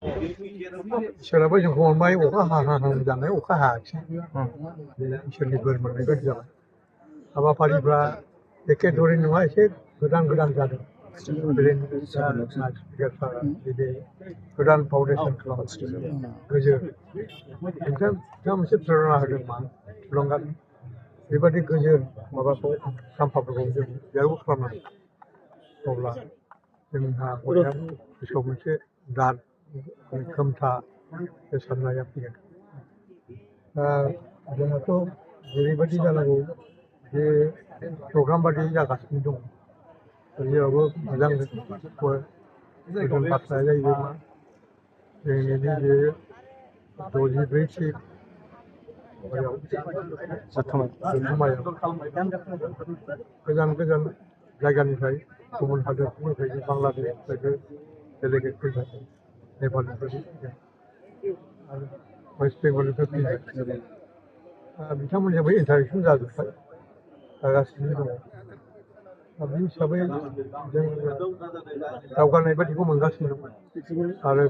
सोलाबो जोंखौ अनबाय अखा हाहां जानाय अखा हायाखिसै इसोरनि बोर मोननाय बायदि जाबाय हाबाफारिफ्रा एखे धरै नङा एसे गोदान गोदान जादों बिदि गोदान फाउन्डेसन खालामगासिनो गोजौ बिथाङा मोनसे प्रेरना होदों मा थुलुंगा बेबादि गोजोर माबाखौ खाम्फाफोरखौ जों जेरावबो खालामनांगौ अब्ला जोंहा बयहाबो गोसोआव मोनसे दाद खोमथा बे साननाया फैगोन जोंहाथ' जेरैबायदि जानांगौ बे प्रग्राम बादि जागासिनो दं जेरावबो मोजां गोदान बाथ्राया जाहैबाय मा जोंनि नैबे 63 सिट जथुम्मायाव गोजान गोजान जायगानिफ्राय गुबुन हादोरफोरनिफ्राय बांलादेशनिफ्रायबो डेलिगेट फैबाय नेपालनिफ्राय फैबाय आरो वेस्ट बेंगलनिफ्राय फैबाय बिथांमोनजोंबो इन्टारेक्सन जाजोब्बाय जागासिनो दङ दा बे हिसाबै जों दावगानाय बायदिखौ मोनगासिनो दं आरो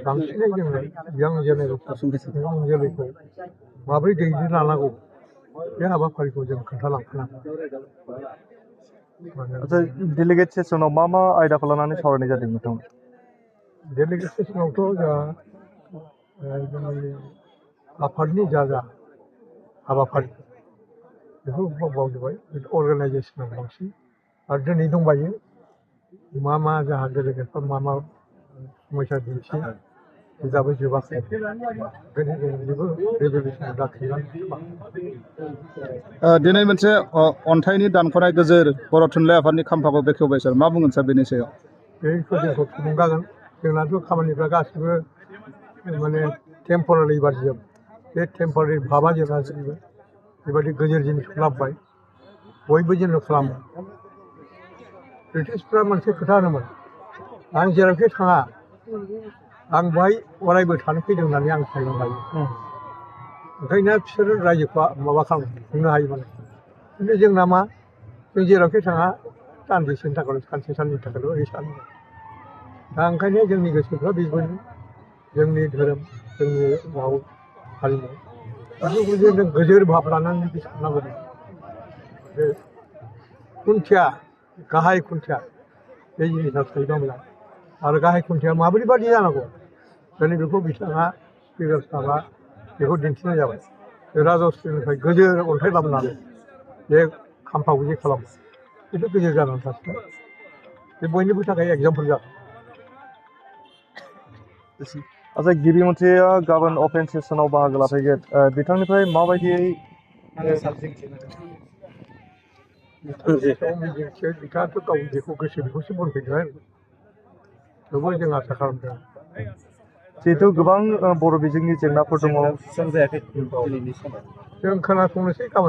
बांसिनै जोङो इयां जोलैखौ माबोरै दैदेनलांनांगौ बे हाबाफारिखौ जों खोन्थालांखानांगौ आच्छा डेलिगेट सेसनाव मा मा आयदाखौ लानानै सावरायनाय जादों नोंथांमोन डेलिगेट सेसनावथ' जोंहा जोंनि आफादनि जा हाबाफारि बेखौ बावजोब्बाय अर्गानाइजेसनाव बांसिन आरो दिनै दंबायो मा मा जोंहा डेलिगेटफ्रा मा मा समयसा दिन्थियो बिजाबै जोबाखै ओंखायनो जों जेबो रेजलिउसन जाथ'ला दिनै मोनसे अन्थाइनि दानख'नाय गोजोर बर' थुनलाइ आफादनि खाम्फाखौ बेखेवबाय सार मा बुंगोन सार बेनि सायाव बेखौ जोंखौ थुलुंगागोन जोंनाथ' खामानिफ्रा गासिबो माने टेम्परारि बादिजोब बे टेम्परारि भाबा जोंहा जेबो बेबायदि गोजोर जिनिसखौ लाबोबाय बयबो जोंनो खालामो ब्रिटिशफ्रा मोनसे खोथा होनोमोन आं जेरावखि थाङा आं बेहाय अरायबो थानो फैदों होननानै आं साननो हायो ओंखायनो बिसोरो रायजोखौ माबा खुंनो हायो माने खिन्थु जोंना मा जों जेरावखि थाङा दान्दिसेनि थाखायल' सानसे साननि थाखायल' ओरै सानो दा ओंखायनो जोंनि गोसोफ्रा बेबायदि जोंनि धोरोम जोंनि राव हारिमु बेफोरखौ जों गोजोर भाब लानानै बिदि साननांगौ बे खुन्थिया गाहाय खुन्थिया बे जिनिसा थायोबा मोजां आरो गाहाय खुन्थिया माबोरै बादि जानांगौ दिनै बेखौ बिथाङा स्पिकार साबा बेखौ दिन्थिनाय जाबाय बे राजस्रिनिफ्राय गोजोर अन्थाइ लाबोनानै बे खाम्फाखौ जे खालामो बेथ' गोजोर जानानै थासिगोन बे बयनिबो थाखाय एग्जाम्पोल जागोन आच्छा गिबि मन्थ्रिया गाबोन अपेन सेसनाव बाहागो लाफैगोन बिथांनिफ्राय माबायदियै बिथाङाथ' गाव जेखौ गोसो बेखौसो बुंफैगोन थेवबो जों आसा खालामदों जिहेथु गोबां बर' बिजोंनि जेंनाफोर दङ जों खोनासंनोसै गाबोन